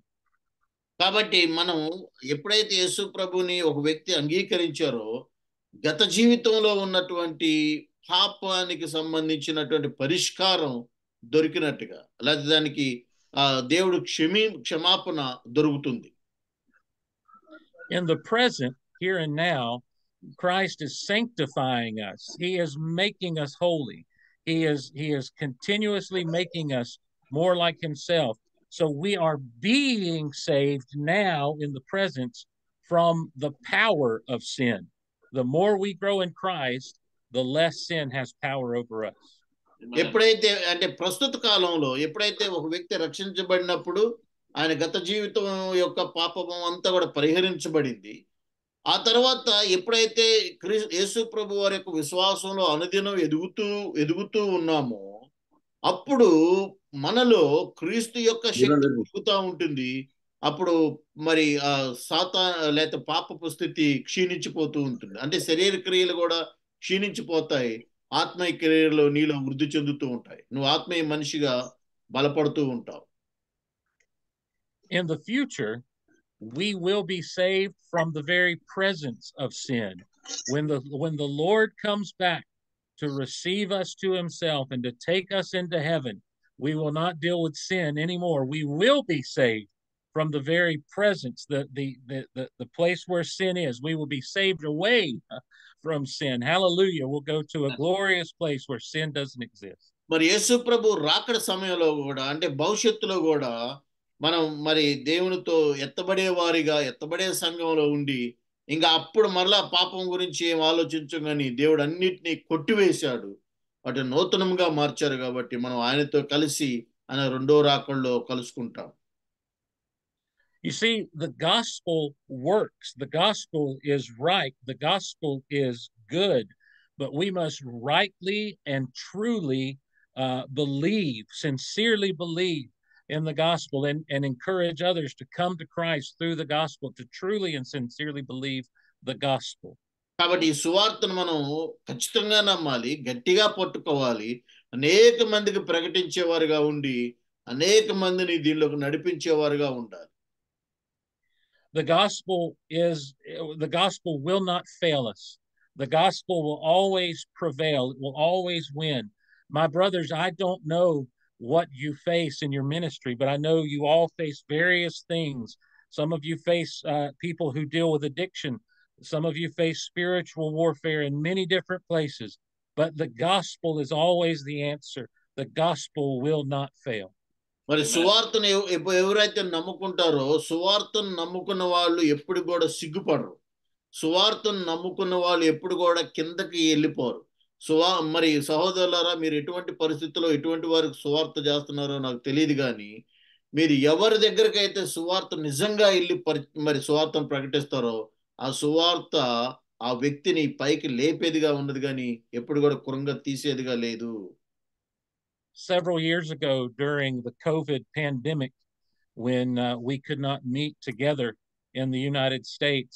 కాబట్టి మనం ఎప్పుడైతే యేసు ప్రభుని ఒక వ్యక్తి అంగీకరించారో గత జీవితంలో ఉన్నటువంటి పాపానికి సంబంధించినటువంటి పరిష్కారం దొరికినట్టుగా, లేదా దానికి దేవుడు క్షమాపణ దొరుకుతుంది. In the present, here and now, Christ is sanctifying us. He is making us holy. He is continuously making us more like himself. So we are being saved now in the present from the power of sin. The more we grow in Christ, the less sin has power over us. ఎప్పుడైతే అంటే ప్రస్తుత కాలంలో ఎప్పుడైతే ఒక వ్యక్తి రక్షించబడినప్పుడు ఆయన గత జీవితం యొక్క పాపం అంతా కూడా పరిహరించబడింది. ఆ తర్వాత ఎప్పుడైతే యేసు ప్రభు వారి యొక్క విశ్వాసంలో అనుదినం ఎదుగుతూ ఉన్నామో అప్పుడు మనలో క్రీస్తు యొక్క శక్తి పెరుగుతూ ఉంటుంది. అప్పుడు మరి లేకపోతే పాపపు స్థితి క్షీణించిపోతూ ఉంటుంది. అంటే శరీర క్రియలు కూడా క్షీణించిపోతాయి, ఆత్మీయ క్రియలు నీలో వృద్ధి చెందుతూ ఉంటాయి, నువ్వు ఆత్మీయ మనిషిగా బలపడుతూ ఉంటావు. In the future, we will be saved from the very presence of sin. When the Lord comes back to receive us to himself and to take us into heaven, we will not deal with sin anymore. We will be saved from the very presence, the place where sin is. We will be saved away from sin. Hallelujah. We'll go to a glorious place where sin doesn't exist. మరి యేసు ప్రభు రాకడ సమయంలో కూడా అంటే భవిష్యత్తులో కూడా మనం మరి దేవునితో ఎత్తబడే సంఘంలో ఉండి ఇంకా అప్పుడు మరలా పాపం గురించి ఏం ఆలోచించం కానీ దేవుడు అన్నిటినీ కొట్టివేశాడు, వాటిని నూతనంగా మార్చారు. కాబట్టి మనం ఆయనతో కలిసి ఆయన రెండో రాకడలో కలుసుకుంటాం. You see, the gospel works. The gospel is right. The gospel is good. But we must rightly and truly believe, sincerely believe in the gospel and encourage others to come to Christ through the gospel, to truly and sincerely believe the gospel. కాబట్టి ఈ సువార్తను మనం ఖచ్చితంగా నమ్మాలి, గట్టిగా పట్టుకోవాలి, అనేక మందికి ప్రకటించేవారుగా ఉండి అనేక మందిని దీనిలోకి నడిపించేవారుగా ఉండాలి. The gospel will not fail us. The gospel will always prevail. It will always win. My brothers, I don't know what you face in your ministry, but I know you all face various things. Some of you face people who deal with addiction. Some of you face spiritual warfare in many different places, but the gospel is always the answer. The gospel will not fail. మరి సువార్తను ఎవరైతే నమ్ముకుంటారో సువార్తను నమ్ముకున్న వాళ్ళు ఎప్పుడు కూడా సిగ్గుపడరు, సువార్తను నమ్ముకున్న వాళ్ళు ఎప్పుడు కూడా కిందకి వెళ్ళిపోరు. మరి సహోదరులారా, మీరు ఎటువంటి పరిస్థితుల్లో ఎటువంటి వారికి సువార్త చేస్తున్నారో నాకు తెలియదు కానీ మీరు ఎవరి దగ్గరకైతే సువార్త నిజంగా వెళ్ళి మరి సువార్తను ప్రకటిస్తారో ఆ సువార్త ఆ వ్యక్తిని పైకి లేపేదిగా ఉన్నది కానీ ఎప్పుడు కూడా కృంగ తీసేదిగా లేదు. Several years ago during the COVID pandemic, when we could not meet together in the United States,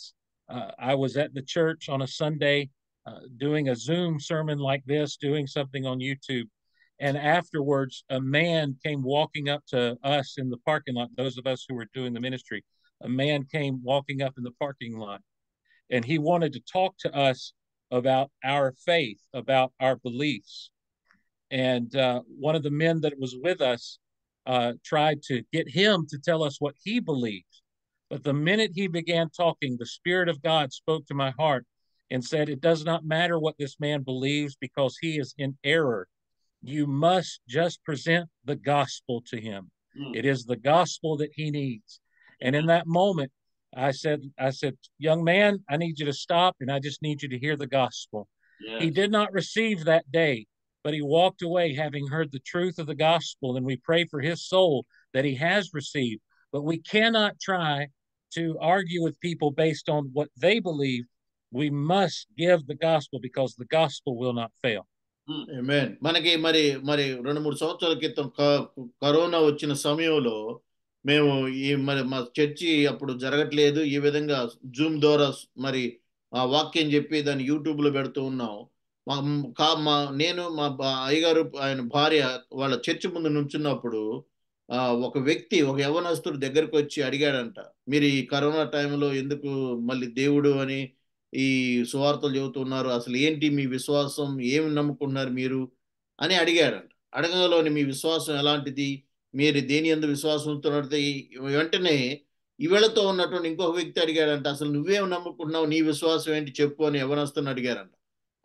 I was at the church on a Sunday doing a Zoom sermon like this, doing something on YouTube. And afterwards, a man came walking up to us in the parking lot, those of us who were doing the ministry. A man came walking up in the parking lot, and he wanted to talk to us about our faith, about our beliefs. And one of the men that was with us tried to get him to tell us what he believed. But the minute he began talking, the Spirit of God spoke to my heart and said, it does not matter what this man believes because he is in error. You must just present the gospel to him. It is the gospel that he needs. And in that moment, I said, young man, I need you to stop, and I just need you to hear the gospel. Yes. He did not receive that day, but he walked away having heard the truth of the gospel, and we pray for his soul that he has received. But we cannot try to argue with people based on what they believe. We must give the gospel because the gospel will not fail. Amen. మనకి మరి 2-3 సంవత్సరాల క్రితం corona వచ్చిన సమయంలో మేము మరి మా church అప్పుడు జరగట్లేదు, ఈ విధంగా జూమ్ ద్వారా మరి ఆ వాక్యం చెప్పి దాన్ని యూట్యూబ్లో పెడుతూ ఉన్నాం. నేను మా అయ్యగారు ఆయన భార్య వాళ్ళ చర్చి ముందు నుంచున్నప్పుడు ఒక వ్యక్తి, ఒక యవనస్తుడు దగ్గరకు వచ్చి అడిగాడంట, మీరు ఈ కరోనా టైంలో ఎందుకు మళ్ళీ దేవుడు అని ఈ సువార్తలు చెబుతున్నారు, అసలు ఏంటి మీ విశ్వాసం, ఏమి నమ్ముకున్నారు మీరు అని అడిగాడంట. అడగలోని మీ విశ్వాసం ఎలాంటిది, మీరు దేని యందు విశ్వాసం ఉంటున్నట్టు వెంటనే ఈవేళతో ఉన్నటువంటి ఇంకొక వ్యక్తి అడిగాడంట, అసలు నువ్వేం నమ్ముకుంటున్నావు, నీ విశ్వాసం ఏంటి చెప్పు అని యవనస్తుని అడిగారంట.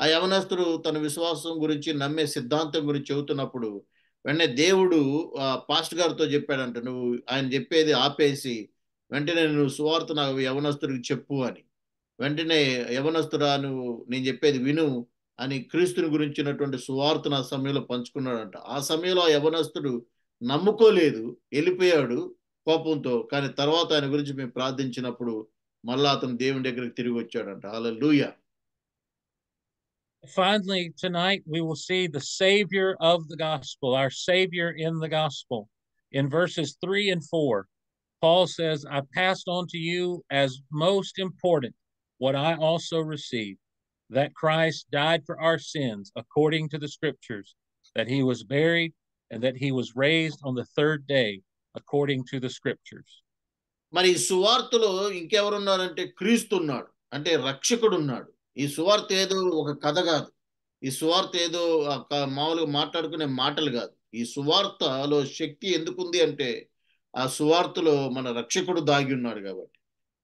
ఆ యవనస్తుడు తన విశ్వాసం గురించి, నమ్మే సిద్ధాంతం గురించి చెబుతున్నప్పుడు వెంటనే దేవుడు పాస్టర్ గారితో చెప్పాడంట, నువ్వు ఆయన చెప్పేది ఆపేసి వెంటనే నువ్వు సువార్త నాకు యవనస్తుడికి చెప్పు అని. వెంటనే యవనస్తుడా నువ్వు నేను చెప్పేది విను అని క్రీస్తుని గురించినటువంటి సువార్తను ఆ సమయంలో పంచుకున్నాడంట. ఆ సమయంలో ఆ యవనస్తుడు నమ్ముకోలేదు, వెళ్ళిపోయాడు కోపంతో. కానీ తర్వాత ఆయన గురించి మేము ప్రార్థించినప్పుడు మళ్ళా అతను దేవుని దగ్గరికి తిరిగి వచ్చాడంట. హల్లెలూయా. Finally, tonight we will see the Savior of the gospel, our Savior in the gospel. In verses 3 and 4, Paul says, I passed on to you as most important what I also received, that Christ died for our sins according to the scriptures, that he was buried, and that he was raised on the third day according to the scriptures. మరి ఈ సువార్తలో ఇంకెవరున్నారంటే క్రీస్తు ఉన్నాడు, అంటే రక్షకుడు ఉన్నాడు. ఈ సువార్త ఏదో ఒక కథ కాదు, ఈ సువార్త ఏదో మామూలుగా మాట్లాడుకునే మాటలు కాదు. ఈ సువార్తలో శక్తి ఎందుకుంది అంటే ఆ సువార్తలో మన రక్షకుడు దాగి ఉన్నాడు కాబట్టి,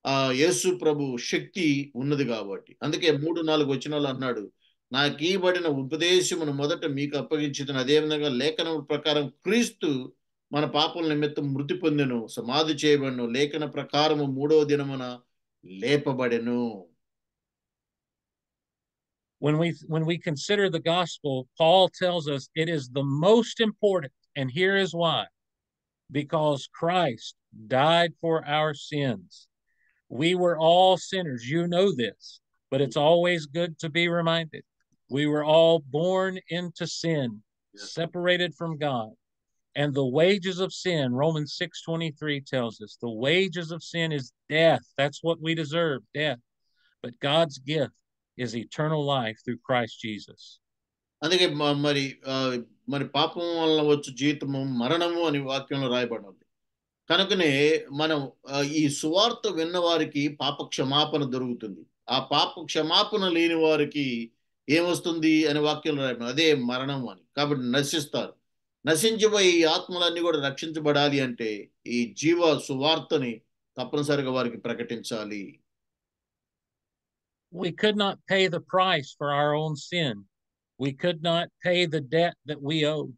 ఆ యేసు ప్రభు శక్తి ఉన్నది కాబట్టి. అందుకే 3-4 వచనాలు అన్నాడు, నాకు ఇవ్వబడిన ఉపదేశమును మొదట మీకు అప్పగించిన, అదే విధంగా లేఖనం ప్రకారం క్రీస్తు మన పాపల నిమిత్తం మృతి పొందెను, సమాధి చేయబడెను, లేఖన ప్రకారము 3వ దినమున లేపబడెను. When we consider the gospel, Paul tells us it is the most important, and here is why. Because Christ died for our sins. We were all sinners. You know this, but it's always good to be reminded. We were all born into sin, separated from God. And the wages of sin, Romans 6:23 tells us, the wages of sin is death. That's what we deserve, death. But God's gift is eternal life through Christ Jesus. అందుకే మరి పాపం వల్ల వచ్చు జీవితము మరణము అని వాక్యంలో రాయబడింది. కనుకనే మనం ఈ సువార్త విన్న వారికి పాప క్షమాపణ దొరుకుతుంది. ఆ పాప క్షమాపణ లేని వారికి ఏమొస్తుంది అని వాక్యంలో రాయబడింది, అదే మరణం అని. కాబట్టి నశిస్తారు. నశించిపోయి ఈ ఆత్మలన్నీ కూడా రక్షించబడాలి అంటే ఈ జీవ సువార్తని తప్పనిసరిగా వారికి ప్రకటించాలి. We could not pay the price for our own sin. We could not pay the debt that we owed,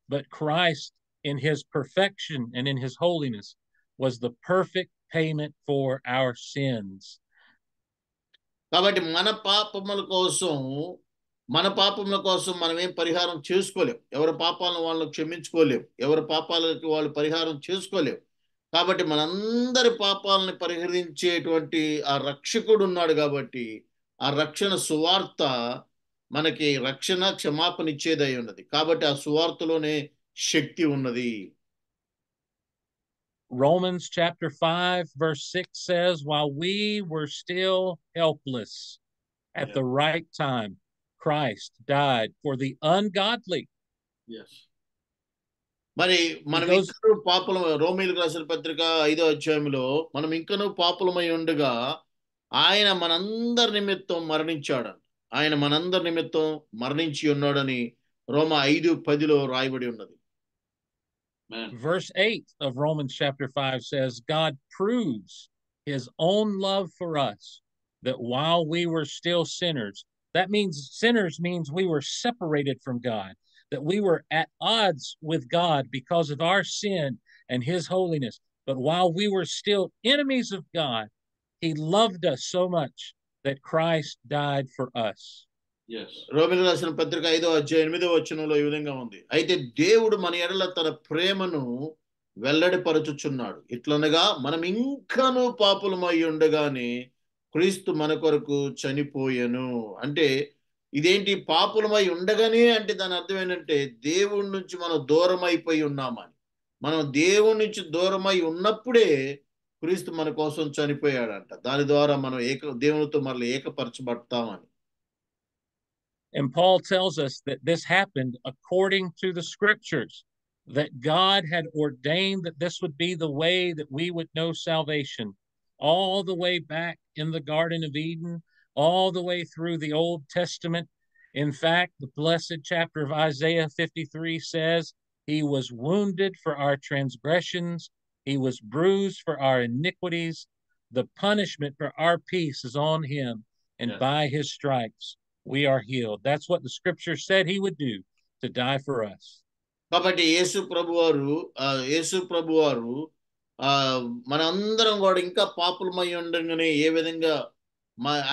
but Christ in his perfection and in his holiness was the perfect payment for our sins. కాబట్టి మన పాపముల కోసం మన పాపముల కోసం మనం ఏం పరిహారం చేసుకోలేం. ఎవరి పాపాలను వాళ్ళని క్షమించుకోలేం. ఎవరి పాపాలకి వాళ్ళు పరిహారం చేసుకోలేం. కాబట్టి మనందరి పాపాలని పరిహరించేటువంటి ఆ రక్షకుడు ఉన్నాడు. కాబట్టి ఆ రక్షణ సువార్త మనకి రక్షణ క్షమాపణ ఇచ్చేదై ఉన్నది. కాబట్టి ఆ సువార్తలోనే శక్తి ఉన్నది. Romans chapter 5 verse 6 says, while we were still helpless, at the right time, Christ died for the ungodly. Yes. మరి మనం ఇంకనూ పాపులం, రోమీయులకు రాసిన పత్రిక 5వ అధ్యాయంలో మనం ఇంకనూ పాపులమై ఉండగా ఆయన మనందరి నిమిత్తం మరణించాడు. ఆయన మనందరి నిమిత్తం మరణించి ఉన్నాడని రోమా 5:10లో రాయబడి ఉన్నది. Verse 8 of Romans chapter 5 says, God proves his own love for us, that while we were still sinners, that means sinners means we were separated from God, that we were at odds with God because of our sin and his holiness. But while we were still enemies of God, he loved us so much that Christ died for us. రోమీయులకు రాసిన పత్రిక 5వ అధ్యాయం 8వ వచనంలో ఈ విధంగా ఉంది. అయితే దేవుడు మన ఎడల తన ప్రేమను వెల్లడిపరచుచున్నాడు. ఇట్లనగా మనం ఇంకనూ పాపులమై ఉండగానే క్రీస్తు మన కొరకు చనిపోయెను. అంటే ఇదేంటి, పాపులమై ఉండగానే అంటే దాని అర్థం ఏంటంటే దేవుడి నుంచి మనం దూరం అయిపోయి ఉన్నామని. మనం దేవుడి నుంచి దూరమై ఉన్నప్పుడే క్రీస్తు మన కోసం చనిపోయాడంట. దాని ద్వారా మనం దేవునితో మరలా ఏకపరచబడతామని. And Paul tells us that this happened according to the scriptures, that God had ordained that this would be the way that we would know salvation, all the way back in the Garden of Eden, all the way through the Old Testament. In fact, the blessed chapter of Isaiah 53 says, he was wounded for our transgressions, he was bruised for our iniquities, the punishment for our peace is on him, and by his stripes we are healed. That's what the scripture said he would do, to die for us. కాబట్టి యేసు ప్రభువారు మనందరం కూడా ఇంకా పాపులమై ఉండగానే ఏ విధంగా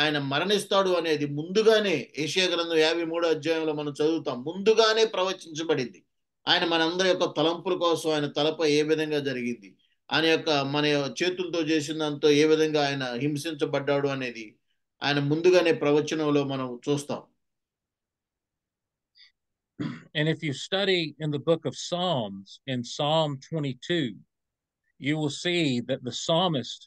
ఆయన మరణిస్తాడు అనేది ముందుగానే యెషయా గ్రంథం 53వ అధ్యాయంలో మనం చదువుతాం. ముందుగానే ప్రవచించబడింది. ఆయన మనందరి యొక్క తలంపుల కోసం ఆయన తలపై ఏ విధంగా జరిగింది, ఆయన యొక్క మన చేతులతో చేసిన దాంతో ఏ విధంగా ఆయన హింసించబడ్డాడు అనేది ఆయన ముందుగానే ప్రవచనంలో మనం చూస్తాం. And if you study in the book of Psalms, in Psalm 22, you will see that the psalmist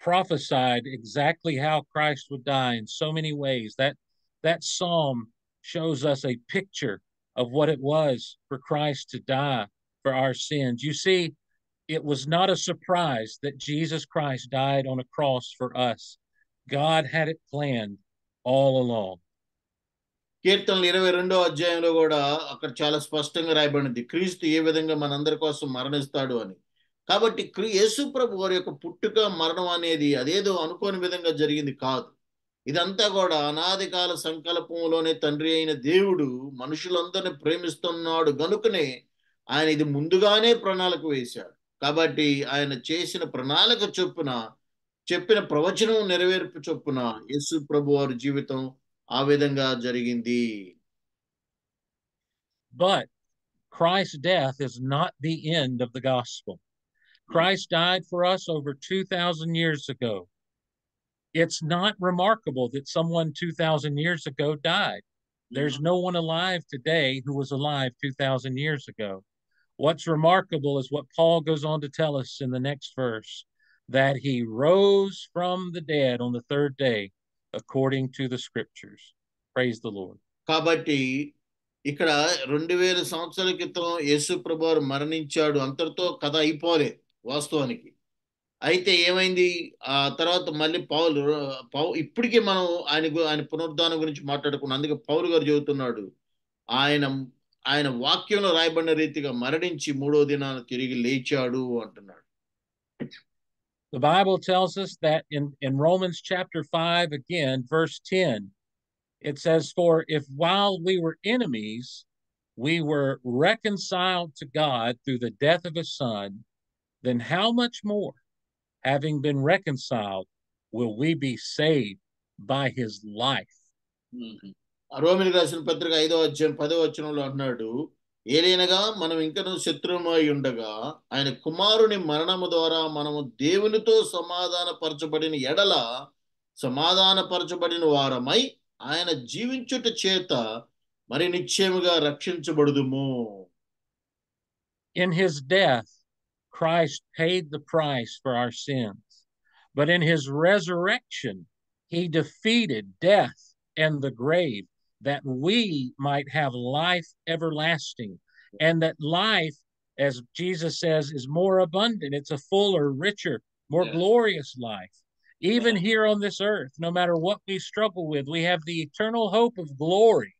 prophesied exactly how Christ would die in so many ways. That psalm shows us a picture of what it was for Christ to die for our sins. You see, it was not a surprise that Jesus Christ died on a cross for us. God had it planned all along. కీర్తనలు 22వ అధ్యాయంలో కూడా అక్కడ చాలా స్పష్టంగా రాయబడింది క్రీస్తు ఏ విధంగా మనందరి కోసం మరణిస్తాడు అని. కాబట్టి యేసు ప్రభు వారి యొక్క పుట్టుక మరణం అనేది అదేదో అనుకోని విధంగా జరిగింది కాదు. ఇదంతా కూడా అనాది కాల సంకల్పంలోనే తండ్రి అయిన దేవుడు మనుషులందరినీ ప్రేమిస్తున్నాడు గనుకనే ఆయన ఇది ముందుగానే ప్రణాళిక వేశాడు. కాబట్టి ఆయన చేసిన ప్రణాళిక చొప్పున చెప్పిన ప్రవచనం నెరవేర్పు చొప్పున యేసు ప్రభు వారి జీవితం ఆ విధంగా జరిగింది. But Christ's death is not the end of the gospel. Christ died for us over 2,000 years ago. It's not remarkable that someone 2,000 years ago died. There's no one alive today who was alive 2,000 years ago. What's remarkable is what Paul goes on to tell us in the next verse, that he rose from the dead on the third day, according to the scriptures. Praise the Lord. కాబట్టి ఇక్కడ 2000 సంవత్సరాల క్రితం యేసు ప్రభువారు మరణించాడు, అంతటితో కథ అయిపోలేదు వాస్తవానికి. అయితే ఏమైంది, ఆ తర్వాత మళ్ళీ పౌలు ఇప్పటికీ మనం ఆయన పునరుద్ధానం గురించి మాట్లాడుకున్నాం. అందుకే పౌలు గారు చెబుతున్నాడు, ఆయన వాక్యంలో రాయబడిన రీతిగా మరణించి 3వ దినాన తిరిగి లేచాడు అంటున్నాడు. The Bible tells us that in Romans chapter 5, again, verse 10, it says, for if while we were enemies, we were reconciled to God through the death of his son, then how much more, having been reconciled, will we be saved by his life? రోమిలికి రాసిన పత్రిక 5వ అధ్యాయం 10వ వచనంలో అన్నాడు, ఏలైనగా మనం ఇంకనూ శత్రువుమై ఉండగా ఆయన కుమారుని మరణము ద్వారా మనము దేవునితో సమాధానపరచబడిన ఎడల సమాధానపరచబడిన వారమై ఆయన జీవించుట చేత మరి నిశ్చయముగా రక్షించబడుదుము. In his death, Christ paid the price for our sins. But in his resurrection, he defeated death and the grave, that we might have life everlasting. And that life, as Jesus says, is more abundant. It's a fuller, richer, more glorious life. Even here on this earth, no matter what we struggle with, we have the eternal hope of glory.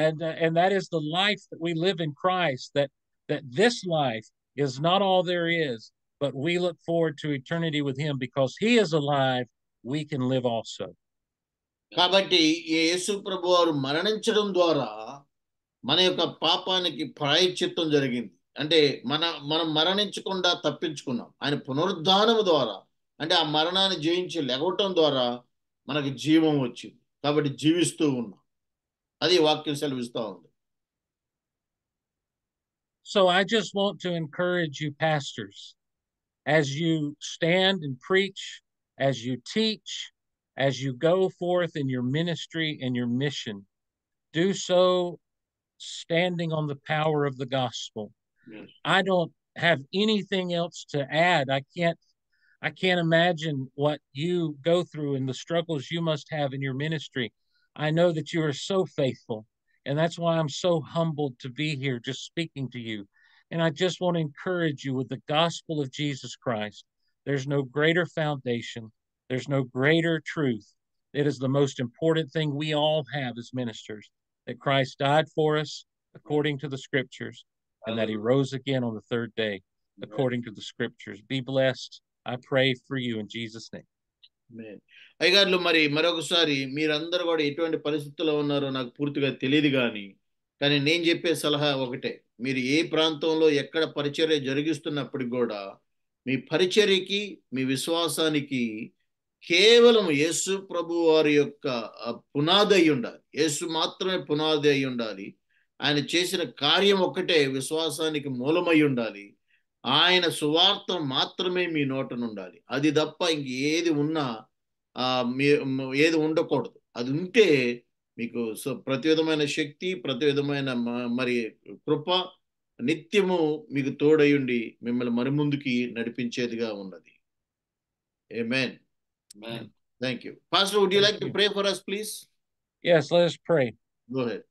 And that is the life that we live in Christ, that this life is not all there is, but we look forward to eternity with him because he is alive. We can live also. కాబట్టి యేసు ప్రభు వారు మరణించడం ద్వారా మన యొక్క పాపానికి ప్రాయశ్చిత్తం జరిగింది. అంటే మనం మరణించకుండా తప్పించుకున్నాం. ఆయన పునరుద్ధానం ద్వారా, అంటే ఆ మరణాన్ని జయించి లెగవటం ద్వారా మనకి జీవం వచ్చింది. కాబట్టి జీవిస్తూ ఉన్నాం. అది వాక్యం సెలవిస్తూ ఉంది. So I just want to encourage you, pastors, as you stand and preach, as you teach, as you go forth in your ministry and your mission, do so standing on the power of the gospel. Yes. I don't have anything else to add. I can't imagine what you go through and the struggles you must have in your ministry. I know that you are so faithful, and that's why I'm so humbled to be here just speaking to you. And I just want to encourage you with the gospel of Jesus Christ. There's no greater foundation. There's no greater truth. It is the most important thing we all have as ministers, that Christ died for us according to the scriptures, and that he rose again on the third day according to the scriptures. Be blessed. I pray for you in Jesus' name. అయ్యగారులు, మరొకసారి మీరందరూ కూడా ఎటువంటి పరిస్థితుల్లో ఉన్నారో నాకు పూర్తిగా తెలియదు, కానీ నేను చెప్పే సలహా ఒకటే. మీరు ఏ ప్రాంతంలో ఎక్కడ పరిచర్య జరిగిస్తున్నప్పటికి కూడా మీ పరిచర్యకి, మీ విశ్వాసానికి కేవలం యేసు ప్రభు వారి యొక్క పునాది అయి ఉండాలి. యేసు మాత్రమే పునాది అయి ఉండాలి. ఆయన చేసిన కార్యం ఒక్కటే విశ్వాసానికి మూలమై ఉండాలి. ఆయన సువార్త మాత్రమే మీ నోటనుండాలి. అది తప్ప ఇంక ఏది ఉన్నా ఏది ఉండకూడదు. అది ఉంటే మీకు ప్రతి విధమైన శక్తి, ప్రతి విధమైన మరి కృప నిత్యము మీకు తోడయుండి మిమ్మల్ని మరి ముందుకి నడిపించేదిగా ఉన్నది. ఆమేన్. Thank you. Pastor, would you like to pray for us, please? Yes, let us pray. Go ahead.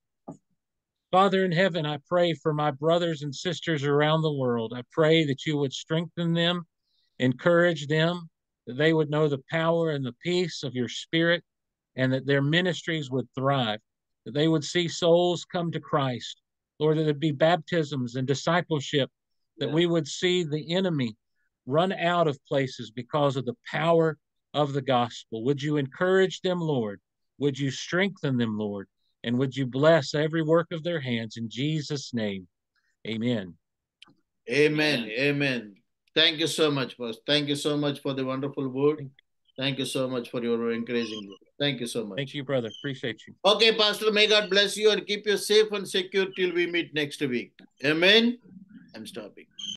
Father in heaven, I pray for my brothers and sisters around the world. I pray that you would strengthen them, encourage them, that they would know the power and the peace of your Spirit, and that their ministries would thrive, that they would see souls come to Christ. Lord, that there'd be baptisms and discipleship, that we would see the enemy run out of places because of the power of the gospel. Would you encourage them, Lord? Would you strengthen them, Lord? And would you bless every work of their hands in Jesus' name? Amen. Amen. Amen. Thank you so much, Pastor. Thank you so much for the wonderful word. Thank you so much for your encouraging word. Thank you so much. Thank you, brother. Appreciate you. Okay, Pastor, may God bless you and keep you safe and secure till we meet next week. Amen. I'm stopping.